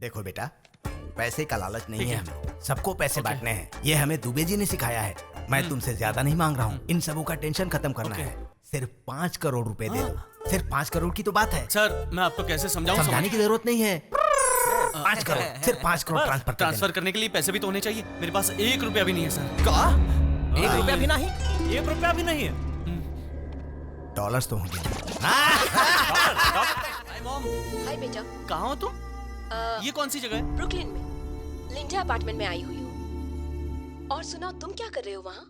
देखो बेटा, पैसे का लालच नहीं है हमें, सबको पैसे बांटने हैं। ये हमें दुबे जी ने सिखाया है। मैं तुमसे ज्यादा नहीं मांग रहा हूँ, इन सबों का टेंशन खत्म करना है। सिर्फ 5 करोड़ रुपए दे दो। सिर्फ 5 करोड़ की तो बात है सर, मैं आपको कैसे समझाऊं? समझाने की जरूरत नहीं है। 5 करोड़, सिर्फ 5 करोड़ ट्रांसफर करने के लिए पैसे भी तो होने चाहिए। मेरे पास 1 रुपया भी नहीं है सर। का 1 रुपया भी नहीं? 1 रुपया भी नहीं है। डॉलर्स तो होंगे। हाय मॉम, हाय बेटा। कहाँ हो तुम? ये कौन सी जगह है? ब्रुकलिन में लिंडा अपार्टमेंट में आई हुई हूँ। और सुनाओ, तुम क्या कर रहे हो वहाँ?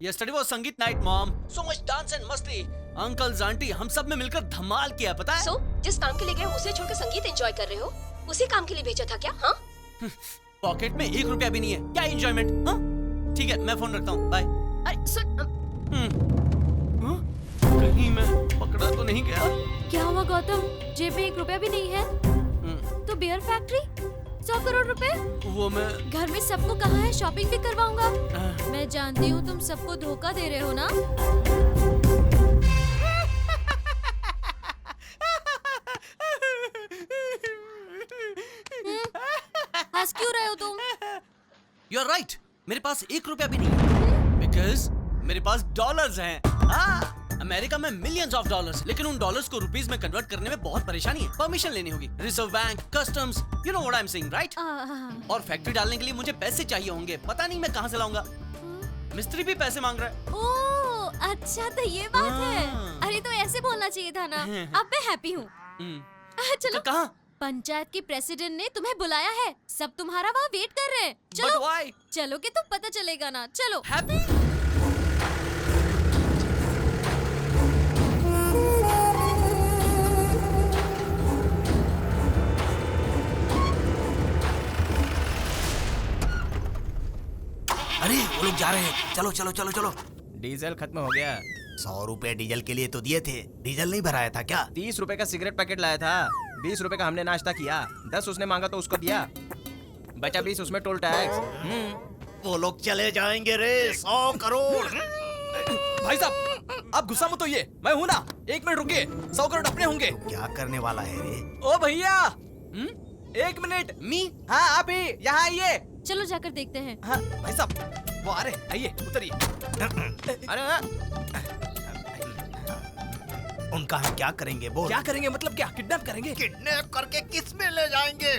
यस्टरडे वाज संगीत night mom. So much dance and मस्ती। अंकल्स आंटी हम सब ने मिलकर धमाल किया, पता है? जिस काम के लिए गए उसे छोड़कर संगीत एंजॉय कर रहे हो? उसी काम के लिए भेजा था क्या? हाँ? पॉकेट में 1 रुपया भी नहीं है, क्या एंजॉयमेंट? हाँ? ठीक है, मैं फोन रखता हूँ, बाय। अरे सुन, कहीं मैं पकड़ा तो नहीं गया? क्या हुआ गौतम? जेब में 1 रुपया भी नहीं है? तो बियर फैक्ट्री 100 करोड़ रुपए? वो मैं घर में सबको कहा है शॉपिंग भी करवाऊंगा। मैं जानती हूँ तुम सबको धोखा दे रहे हो ना। हंस क्यों रहे हो तुम? यू आर राइट, मेरे पास 1 रुपया भी नहीं है, बिकॉज मेरे पास डॉलर्स हैं। अमेरिका में मिलियंस ऑफ डॉलर्स, लेकिन उन डॉलर्स को रुपीस में कन्वर्ट करने में बहुत परेशानी है। परमिशन लेनी होगी, reserve bank, customs, you know what I am saying, right? और फैक्ट्री डालने के लिए मुझे पैसे चाहिए होंगे, पता नहीं मैं कहाँ से लाऊंगा। मिस्त्री भी पैसे मांग रहा है। ओह अच्छा, तो ये बात है। अरे तो ऐसे बोलना चाहिए था ना। अब मैं हैप्पी हूँ। चलो, कहाँ? पंचायत की प्रेसिडेंट ने तुम्हें बुलाया है, सब तुम्हारा वहाँ वेट कर रहे हैं। चलो, But why? चलोगे तो पता चलेगा ना। चलो। हैप्पी? अरे वो लोग जा रहे हैं, चलो चलो चलो चलो। डीजल खत्म हो गया। 100 रुपए डीजल के लिए तो दिए थे, डीजल नहीं भराया था क्या? 30 रुपए का सिगरेट पैकेट लाया था, 20 रुपए का हमने नाश्ता किया, 10 उसने मांगा तो उसको दिया, बचा 20 उसमें टोल टैक्स। वो लोग चले जाएंगे रे, 100 करोड़। भाई साहब, आप गुस्सा मत होइए, मैं हूँ ना। 1 मिनट रुकिए, 100 करोड़ अपने होंगे। क्या करने वाला है रे? ओ भैया, 1 मिनट। मी? हाँ आप ही यहाँ आइए। चलो जाकर देखते हैं। हाँ भाई साहब, वो आ रहे, आइए उतरिए। अरे उनका हम क्या करेंगे बोल? क्या करेंगे मतलब क्या? किडनैप करेंगे? किडनैप करके किस में ले जाएंगे?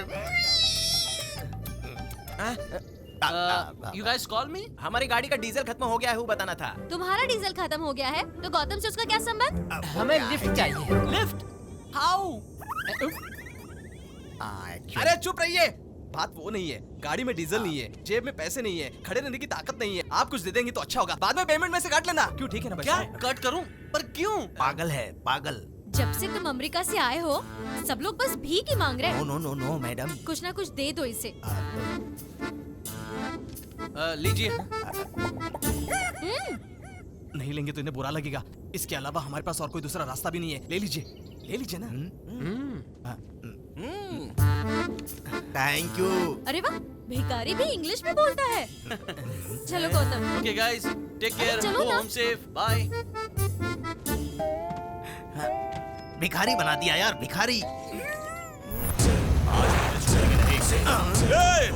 यू गाइस कॉल मी? हमारी गाड़ी का डीजल खत्म हो गया है, वो बताना था। तुम्हारा डीजल खत्म हो गया है तो गौतम से उसका क्या संबंध? हमें लिफ्ट चाहिए। लिफ्ट? हाउ? अरे चुप रहिए, बात वो नहीं है। गाड़ी में डीजल नहीं है, जेब में पैसे नहीं है, खड़े रहने की ताकत नहीं है। आप कुछ दे देंगे तो अच्छा होगा, बाद में पेमेंट में से काट लेना। क्यों? ठीक है ना? क्या कट करूं? पर क्यों? पागल है, पागल। जब से तुम अमेरिका से आए हो सब लोग बस भीख ही मांग रहे नो हैं। No no no madam. कुछ ना कुछ दे दो इसे। लीजिए। नहीं लेंगे तो इन्हें बुरा लगेगा। इसके अलावा हमारे पास और कोई दूसरा रास्ता भी नहीं है। ले लीजिए ना। Thank you. अरे वाह, भिखारी भी इंग्लिश में बोलता है। चलो Gautam. Okay guys, take care, चलो गो ना। Home safe, bye. भिखारी बना दिया यार, भिखारी।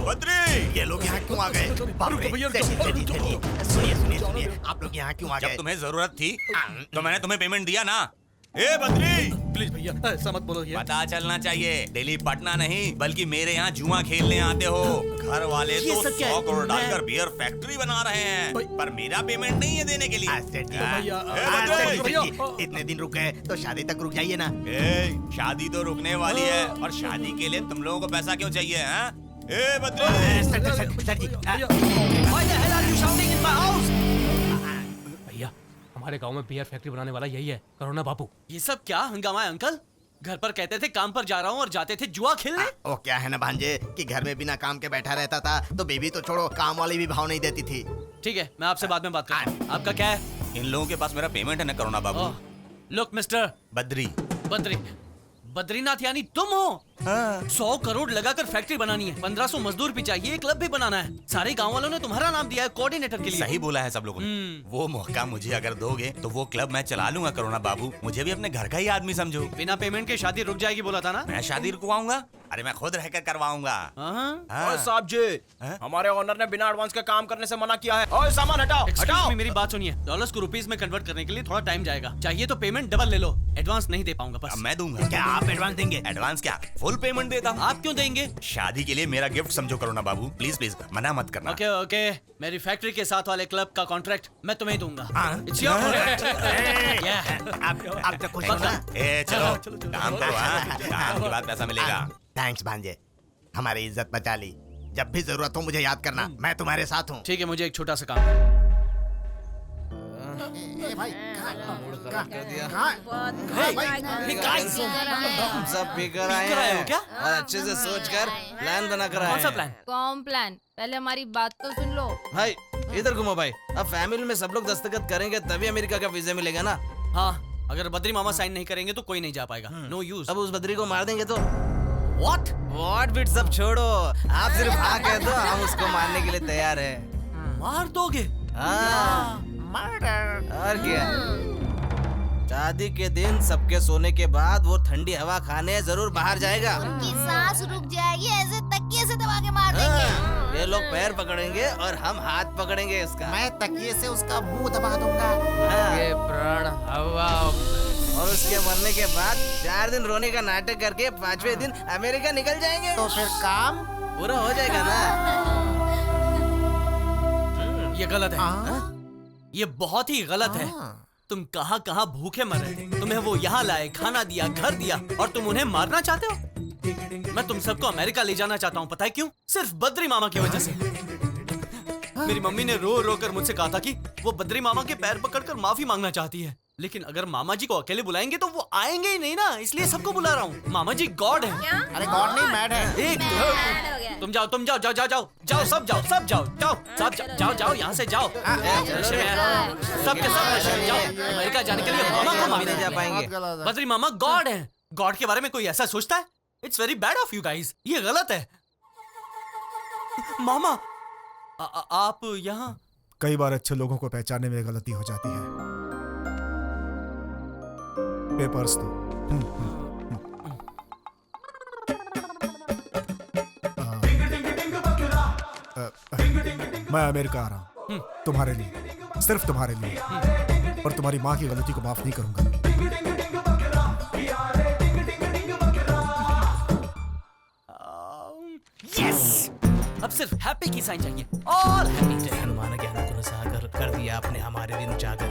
बद्री, ये लोग यहाँ क्यों आ गए? बाप रे, सुनिए, आप लोग यहाँ क्यों आ जब गए? तुम्हें जरूरत थी तो मैंने तुम्हें पेमेंट दिया ना। ए बद्री, प्लीज भैया ऐसा मत बोलो ये। पता चलना चाहिए, दिल्ली पटना नहीं बल्कि मेरे यहाँ जुआ खेलने आते हो। घर वाले ये तो सब क्या 100 है? करोड़ डालकर मैं- बियर फैक्ट्री बना रहे हैं, पर मेरा पेमेंट नहीं है देने के लिए। भैया, इतने दिन रुक गए तो शादी तक रुक जाइए ना। शादी तो रुकने वाली है, और शादी के लिए तुम लोगों को पैसा क्यों चाहिए? हैं? ए बद्री, सर जी, भैया, हमारे गांव में बियर फैक्ट्री बनाने वाला यही है, करुणा बाबू। ये सब क्या हंगामा है अंकल? घर पर कहते थे काम पर जा रहा हूँ और जाते थे जुआ खेलने। वो क्या है ना भांजे कि घर में बिना काम के बैठा रहता था तो बेबी तो छोड़ो, काम वाली भी भाव नहीं देती थी। ठीक है, मैं आपसे बाद में बात करता हूँ। आपका क्या है? इन लोगों के पास मेरा पेमेंट है ना करुणा बाबू। लुक मिस्टर बद्री, बद्रीनाथ यानी तुम हो? हाँ। 100 करोड़ लगाकर फैक्ट्री बनानी है, 1500 मजदूर भी चाहिए, क्लब भी बनाना है। सारे गांव वालों ने तुम्हारा नाम दिया है कोऑर्डिनेटर के लिए। सही बोला है सब लोगों ने। वो मौका मुझे अगर दोगे तो वो क्लब मैं चला लूंगा करुणा बाबू। मुझे भी अपने घर का ही आदमी समझो। बिना पेमेंट के शादी रुक जाएगी बोला था ना। मैं शादी रुकवाऊंगा? अरे मैं खुद रहकर करवाऊंगा। हाँ? हाँ। साहब जी, हमारे ओनर ने बिना एडवांस के काम करने से मना किया है। ओए सामान हटाओ, Excuse हटाओ। me, मेरी बात सुनिए। डॉलर्स को रुपीस में कन्वर्ट करने के लिए थोड़ा टाइम जाएगा। चाहिए तो पेमेंट डबल ले लो। एडवांस नहीं दे पाऊंगा बस। अब मैं दूंगा। क्या आप एडवांस देंगे? एडवांस क्या, फुल पेमेंट देता हूँ। आप क्यों देंगे? शादी के लिए मेरा गिफ्ट समझो करुणा बाबू, प्लीज प्लीज मना मत करना। ओके ओके, मेरी फैक्ट्री के साथ वाले क्लब का कॉन्ट्रैक्ट मैं तुम्हें दूंगा। हाँ? It's your project. Yeah. आप तो खुश हो ना? ए चलो काम करो। हाँ, काम के बाद पैसा मिलेगा। थैंक्स भांजे, हमारी इज्जत बचा ली। जब भी जरूरत हो मुझे याद करना, मैं तुम्हारे साथ हूँ। ठीक है, मुझे एक छोटा सा काम है। हम सब पीकर आए पीकर आए हो हैं क्या? और अच्छे से सोच कर प्लान बना कर आए कौन सा हैं। प्लान? कॉम्प्लान, पहले हमारी बात तो सुन लो। भाई इधर घूमो भाई। अब फैमिली में सब लोग दस्तखत करेंगे तभी अमेरिका का वीजा मिलेगा ना। हाँ, अगर बद्री मामा साइन नहीं करेंगे तो कोई नहीं जा पाएगा। No use. अब उस बद्री को मार देंगे तो व्हाट बिट सब छोड़ो, आप सिर्फ हाँ कह दो, हम उसको मारने के लिए तैयार हैं। मार दोगे? हाँ, और क्या। शादी के दिन सबके सोने के बाद वो ठंडी हवा खाने जरूर बाहर जाएगा। उनकी सांस रुक जाएगी, ऐसे तकिए से दबा के मार देंगे। ये लोग पैर पकड़ेंगे और हम हाथ पकड़ेंगे इसका। मैं तकिए से उसका मुंह दबा दूंगा। हाँ। ये प्राण हवा। और उसके मरने के बाद 4 दिन रोने का नाटक करके 5वें दिन अमेरिका निकल जाएंगे। तो फिर काम पूरा हो जाएगा ना। ये गलत है। ये बहुत ही गलत है। तुम कहाँ कहाँ भूखे मर रहे थे, तुम्हें वो यहाँ लाए, खाना दिया, घर दिया, और तुम उन्हें मारना चाहते हो? मैं तुम सबको अमेरिका ले जाना चाहता हूँ, पता है क्यों? सिर्फ बद्री मामा की वजह से। मेरी मम्मी ने रो रो कर मुझसे कहा था कि वो बद्री मामा के पैर पकड़कर माफी मांगना चाहती है, लेकिन अगर मामा जी को अकेले बुलाएंगे तो वो आएंगे ही नहीं ना, इसलिए सबको बुला रहा हूँ। मामा जी गॉड है। अरे गॉड नहीं, मैड है। एक तुम जाओ, तुम जाओ, जाओ जाओ जाओ जाओ, सब जाओ, सब जाओ, जाओ सब जाओ, जाओ जाओ, यहाँ से जाओ। नशे में हैं। सबके सब नशे में। जाओ अमेरिका जाने के लिए मामा को नहीं जा मारना। पाएंगे। बद्री मामा गॉड है। गॉड के बारे में कोई ऐसा सोचता है? It's very bad of you guys, ये गलत है। मामा आप यहाँ? कई बार अच्छे लोगों को पहचानने में गलती हो जाती है। पेपर्स तो मैं अमेरिका आ रहा हूँ तुम्हारे लिए, सिर्फ तुम्हारे लिए, और तुम्हारी माँ की गलती को माफ नहीं करूंगा। यस, अब सिर्फ हैप्पी की साइन चाहिए। All happy. हनुमान ज्ञान गुण सागर कर दिया आपने हमारे दिन उजागर।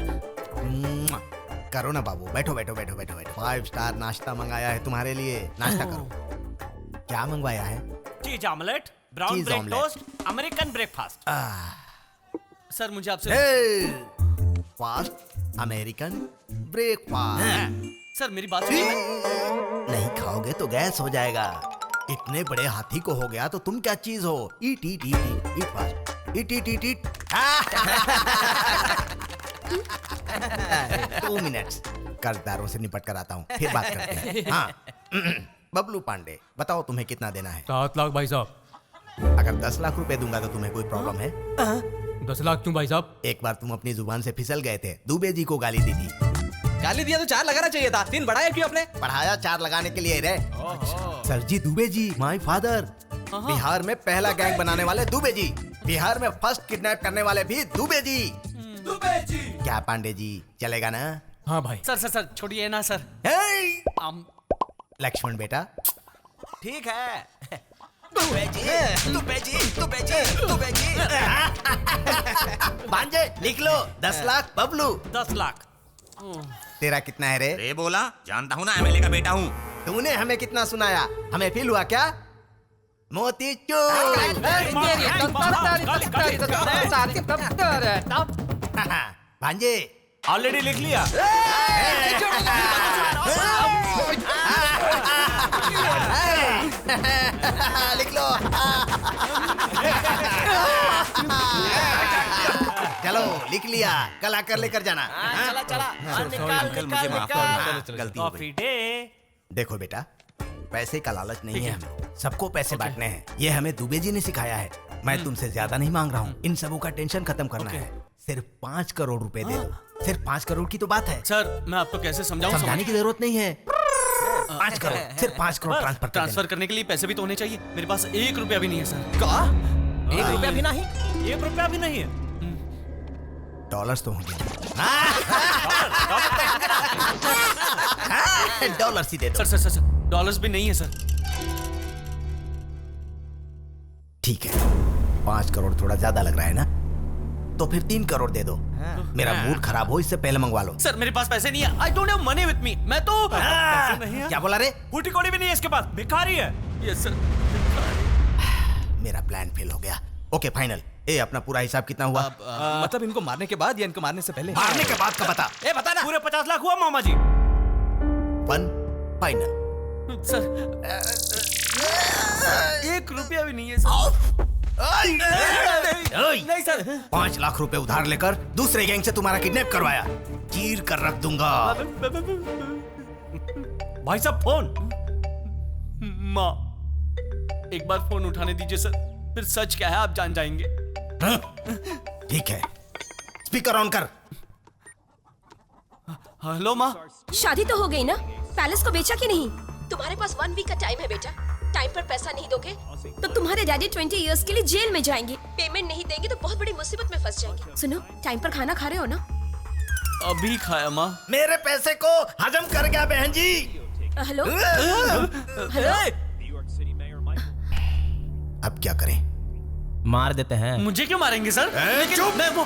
करो ना बाबू, बैठो बैठो बैठो बैठो बैठो। 5 स्टार नाश्ता मंगाया है तुम्हारे लिए, नाश्ता करो। क्या मंगवाया है? चीज ऑमलेट, ब्राउन चीज bread omelette. Toast, American breakfast. Sir मुझे आपसे फास्ट अमेरिकन ब्रेकफास्ट। सर मेरी बात सुनिए। नहीं खाओगे तो गैस हो जाएगा। इतने बड़े हाथी को हो गया तो तुम क्या चीज हो? ईट ईट ईट ईट फास्ट, ईट ईट ईट ईट। 2 मिनट्स, कर्जदारों से निपट कर आता हूँ, फिर बात करते हैं। हाँ बबलू पांडे, बताओ तुम्हें कितना देना है? 7 लाख भाई साहब। अगर 10 लाख रुपए दूंगा तो तुम्हें कोई प्रॉब्लम है? 10 लाख क्यों भाई साहब? एक बार तुम अपनी जुबान से फिसल गए थे, दुबे जी को गाली दी थी। गाली दिया तो 4 लगाना चाहिए था, 3 बढ़ाया क्यों आपने? पढ़ाया 4 लगाने के लिए रे। Sir ji Dubey ji, my father. Bihar में पहला गैंग बनाने वाले दुबे जी, बिहार में फर्स्ट किडनैप करने वाले भी दुबे जी। क्या पांडे जी, चलेगा ना? हाँ भाई। सर सर सर छोड़िए ना सर। लक्ष्मण बेटा, ठीक है। दुबे जी, दुबे जी, दुबे जी, दुबे जी। भांजे लिख लो, 10 लाख बबलू। 10 लाख। तेरा कितना है रे? रे बोला, जानता हूँ ना एमएलए का बेटा हूँ। तूने हमें कितना सुनाया? हमें फील हुआ क्या? मोती चूर। भांजे ऑलरेडी लिख लिया। लिख लो। चलो लिख लिया, कल आकर लेकर जाना। चला चला। निकाल अंकल निकाल मुझे माफ कर निकाल। देना, गलती हो गई। Coffee day. देखो बेटा, पैसे का लालच नहीं है हमें, सबको पैसे बांटने हैं। ये हमें दुबे जी ने सिखाया है। मैं तुमसे ज्यादा नहीं मांग रहा हूँ, इन सबों का टेंशन खत्म करना है। सिर्फ 5 करोड़ रुपए दे दो। सिर्फ 5 करोड़ की तो बात है सर, मैं आपको कैसे समझाऊं? समझाने की जरूरत नहीं है। 5 करोड़, सिर्फ 5 करोड़ ट्रांसफर करने के लिए पैसे भी तो होने चाहिए। मेरे पास 1 रुपया भी नहीं है सर। का 1 रुपया भी नहीं, 1 रुपया भी नहीं है। डॉलर्स तो होंगे। डॉलर्स ही दे दो। सर, डॉलर्स भी नहीं है सर। ठीक है, 5 करोड़ थोड़ा ज्यादा लग रहा है ना, तो फिर 3 करोड़ दे दो। मेरा मूड खराब हो, इससे पहले मंगवा लो। सर, मेरे पास पैसे नहीं है। I don't have money with me. मैं तो पैसे नहीं है? क्या बोला रे? फूटी कौड़ी भी नहीं है इसके पास, भिखारी है। Yes sir. मेरा प्लान फेल हो गया। Okay final. ए, अपना पूरा हिसाब कितना हुआ? मतलब इनको मारने के बाद या इनको मारने से पहले? मारने के बाद का बता। ए बता ना, पूरे 50 लाख हुआ मामा जी। 1 फाइनल। सर, 1 रुपया भी नहीं है सर। नहीं सर। 5 लाख रुपए उधार लेकर दूसरे गैंग से तुम्हारा किडनैप करवाया, चीर कर रख दूंगा। भाई साहब फोन। माँ, एक बार फोन उठाने दीजिए सर, फिर सच क्या है आप जान जाएंगे। हाँ? ठीक है, स्पीकर ऑन कर। हेलो माँ। शादी तो हो गई ना, पैलेस को बेचा कि नहीं? तुम्हारे पास 1 वीक का टाइम है बेटा। टाइम पर पैसा नहीं दोगे तो तुम्हारे डैडी 20 इयर्स के लिए जेल में जाएंगे। पेमेंट नहीं देंगे तो बहुत बड़ी मुसीबत में फंस जाएंगे। सुनो, टाइम पर खाना खा रहे हो ना? अभी खाया माँ। मेरे पैसे को हजम कर गया बहन जी। हेलो हेलो, अब क्या करें? मार देते हैं। मुझे क्यों मारेंगे सर? लेकिन चुप! मैं वो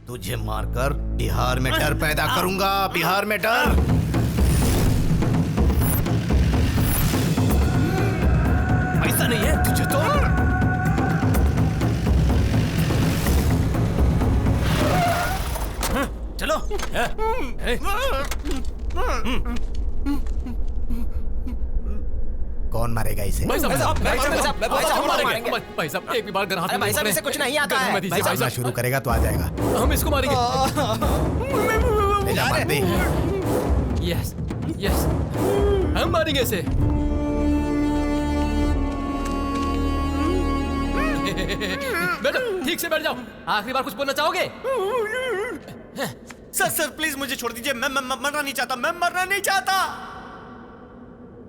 तुझे मारकर बिहार में डर पैदा करूंगा, बिहार में डर। पैसा नहीं है तुझे तो। चलो। कौन मारेगा इसे? भाई साहब, भाई साहब, मारेंगे। भाई साहब, एक भी बार गन हाथ में भाई साहब, इसे कुछ नहीं आता है। गन मत दीजिए भाई चलना साहब, शुरू करेगा तो आ जाएगा। हम इसको मारेंगे। ले जा, मार दे। यस यस, हम मारेंगे इसे। बेटा ठीक से बैठ जाओ। आखिरी बार कुछ बोलना चाहोगे? सर प्लीज मुझे छोड़ दीजिए। मैं मरना नहीं चाहता, मैं मरना नहीं चाहता।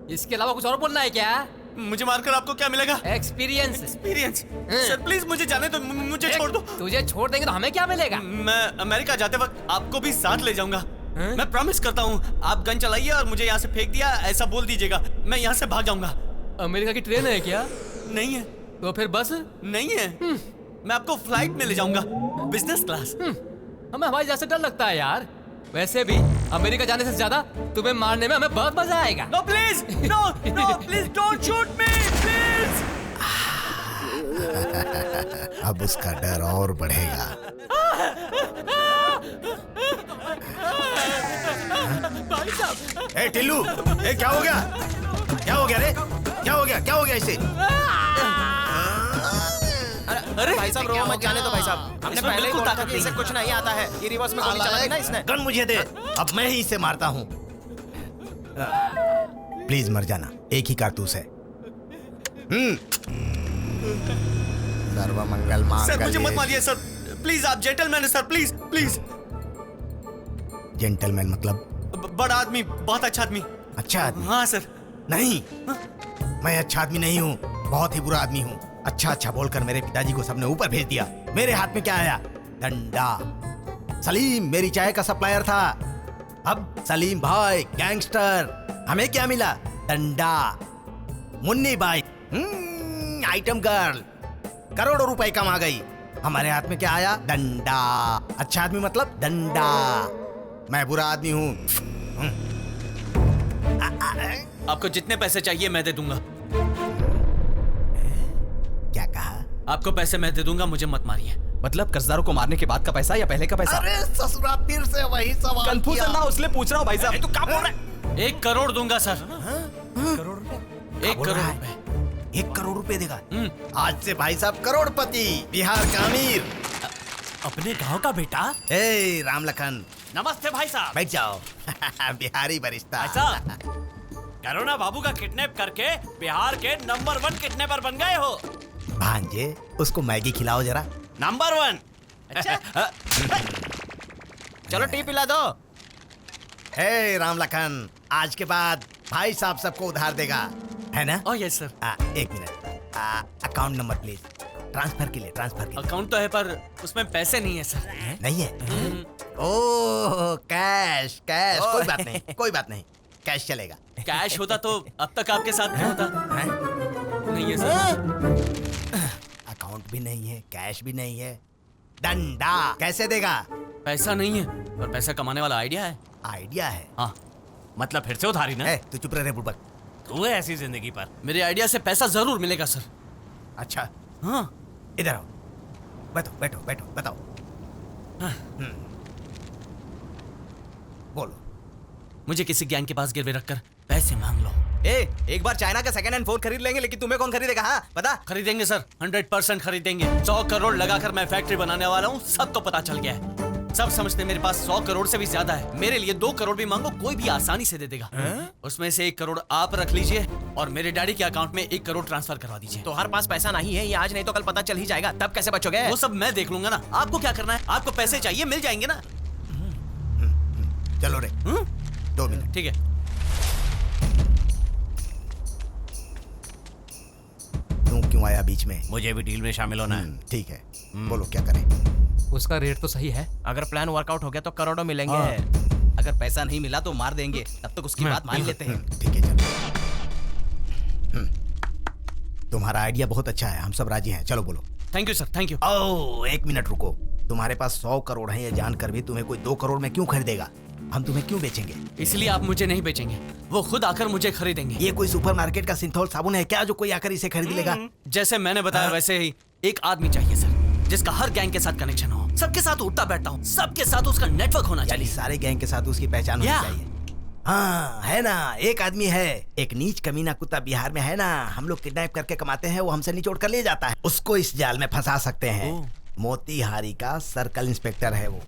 इसके अलावा कुछ और बोलना है क्या? मुझे मारकर आपको क्या मिलेगा? एक्सपीरियंस। एक्सपीरियंस। सर प्लीज मुझे जाने दो, मुझे छोड़ दो। तुझे छोड़ देंगे तो हमें क्या मिलेगा? मैं अमेरिका जाते वक्त आपको भी साथ ले जाऊंगा। मैं प्रॉमिस करता हूँ। आप गन चलाइए और मुझे यहाँ से फेंक दिया ऐसा बोल दीजिएगा, मैं यहाँ से भाग जाऊंगा। अमेरिका की ट्रेन है क्या? नहीं है। तो फिर बस? नहीं है। मैं आपको फ्लाइट में ले जाऊंगा, बिजनेस क्लास। हमें हवाई जहाज से डर लगता है यार। वैसे भी अमेरिका जाने से ज्यादा तुम्हें मारने में हमें बहुत मजा आएगा। No please, no no please don't shoot me please. अब उसका डर और बढ़ेगा। भाई साहब, ए टिल्लू, ए क्या हो गया? क्या हो गया रे? क्या हो गया? क्या हो गया इसे? अरे भाई साहब, रो मत जाने दो भाई साहब। हमने इसमें पहले ही बिल्कुल बोला था ताकत कि इसे नहीं कुछ नहीं आता है। ये रिवर्स में गोली चला दी ना इसने। गन मुझे दे, अब मैं ही इसे मारता हूँ। प्लीज मर जाना, एक ही कारतूस है। सर्वमंगल मांगल्ये। सर मुझे मत मारिए सर, प्लीज। आप जेंटलमैन है सर, प्लीज प्लीज। जेंटलमैन मतलब? बड़ा आदमी, बहुत अच्छा आदमी। अच्छा आदमी? हाँ सर। नहीं, मैं अच्छा आदमी नहीं हूँ, बहुत ही बुरा आदमी हूँ। अच्छा अच्छा बोलकर मेरे पिताजी को सबने ऊपर भेज दिया। मेरे हाथ में क्या आया? डंडा। सलीम मेरी चाय का सप्लायर था, अब सलीम भाई गैंगस्टर। हमें क्या मिला? डंडा। मुन्नी बाई आइटम गर्ल, करोड़ों रुपए कमा गई। हमारे हाथ में क्या आया? डंडा। अच्छा आदमी मतलब डंडा। मैं बुरा आदमी हूँ। आपको जितने पैसे चाहिए मैं दे दूंगा। क्या कहा? आपको पैसे मैं दे दूंगा, मुझे मत मारिए। मतलब कर्जदारों को मारने के बाद का पैसा या पहले का पैसा? अरे ससुरा, फिर से वही सवाल। कंफ्यूजन ना, इसलिए पूछ रहा हूँ भाई साहब। तू क्या बोल रहा है? 1 करोड़ दूंगा सर। 1 करोड़ है? रुपए। 1 करोड़ रुपए देगा? आज से भाई साहब करोड़पति, बिहार का अमीर। अपने गांव का बेटा। ए राम लखन, नमस्ते भाई साहब। बैठ जाओ। बिहारी बरिश्ता। भाई साहब, करुणा बाबू का किडनैप करके बिहार के नंबर 1 किडनैपर बन गए हो। भांजे उसको मैगी खिलाओ जरा। नंबर 1। अच्छा चलो टी पिला दो। हे राम लखन, आज के बाद भाई साहब सबको उधार देगा, है ना? Oh yes sir. एक minute, account number please. Transfer के लिए अकाउंट तो है पर उसमें पैसे नहीं है सर। नहीं है? ओह कैश कैश, कोई बात नहीं, कोई बात नहीं, कैश चलेगा। कैश होता तो अब तक आपके साथ नहीं होता। नहीं है सर। अकाउंट भी नहीं है, कैश भी नहीं है, डंडा कैसे देगा? पैसा नहीं है पर पैसा कमाने वाला आइडिया है। आइडिया है? हाँ मतलब फिर से उधारी ना? तू चुप रह बुड़बक। तू है ऐसी जिंदगी पर। मेरे आइडिया से पैसा जरूर मिलेगा सर। अच्छा हाँ इधर आओ, बैठो बैठो बैठो, बताओ। बोलो। मुझे किसी गैंग के पास गिरवे रखकर पैसे मांग लो। एक बार चाइना का सेकंड हैंड फोन खरीद लेंगे, लेकिन तुम्हें कौन खरीदेगा? हाँ बता। खरीदेंगे सर, 100% खरीदेंगे। 100 करोड़ लगाकर मैं फैक्ट्री बनाने वाला हूँ, सबको पता चल गया है। सब समझते मेरे पास 100 करोड़ से भी ज्यादा है। मेरे लिए 2 करोड़ भी मांगो, कोई भी आसानी से दे देगा। उसमें से 1 करोड़ आप रख लीजिए और मेरे डैडी के अकाउंट में 1 करोड़ ट्रांसफर करवा दीजिए। तो हर पास पैसा नहीं है, ये आज नहीं तो कल पता चल ही जाएगा, तब कैसे बचोगे? वो सब मैं देख लूंगा ना। आपको क्या करना है? आपको पैसे चाहिए, मिल जाएंगे ना। चलो रे, 2 मिनट। ठीक है। तू क्यों आया बीच में? मुझे भी डील में शामिल होना है। ठीक है, बोलो क्या करें? उसका रेट तो सही है। अगर प्लान वर्कआउट हो गया तो करोड़ों मिलेंगे। अगर पैसा नहीं मिला तो मार देंगे, तब तक उसकी बात मान लेते हैं। ठीक है चलो। तुम्हारा आइडिया बहुत अच्छा है, हम सब राजी हैं। चलो बोलो। Thank you sir, thank you. Oh 1 minute रुको। तुम्हारे पास 100 करोड़ है ये जानकर भी तुम्हें कोई 2 करोड़ में क्यों खरीदेगा? हम तुम्हें क्यों बेचेंगे? इसलिए आप मुझे नहीं बेचेंगे, वो खुद आकर मुझे खरीदेंगे। ये कोई सुपरमार्केट का सिंथॉल साबुन है क्या जो कोई आकर इसे खरीद लेगा? जैसे मैंने बताया वैसे ही एक आदमी चाहिए सर, जिसका हर गैंग के साथ कनेक्शन हो, सबके साथ उठता बैठता हूँ, सबके साथ उसका नेटवर्क होना यानी चाहिए। सारे गैंग के साथ उसकी पहचान होनी चाहिए। हाँ है ना, एक आदमी है, एक नीच कमीना कुत्ता बिहार में है ना, हम लोग किडनैप करके कमाते हैं, वो हमसे निचोड़ कर ले जाता है। उसको इस जाल में फंसा सकते हैं। मोतीहारी का सर्कल इंस्पेक्टर है वो।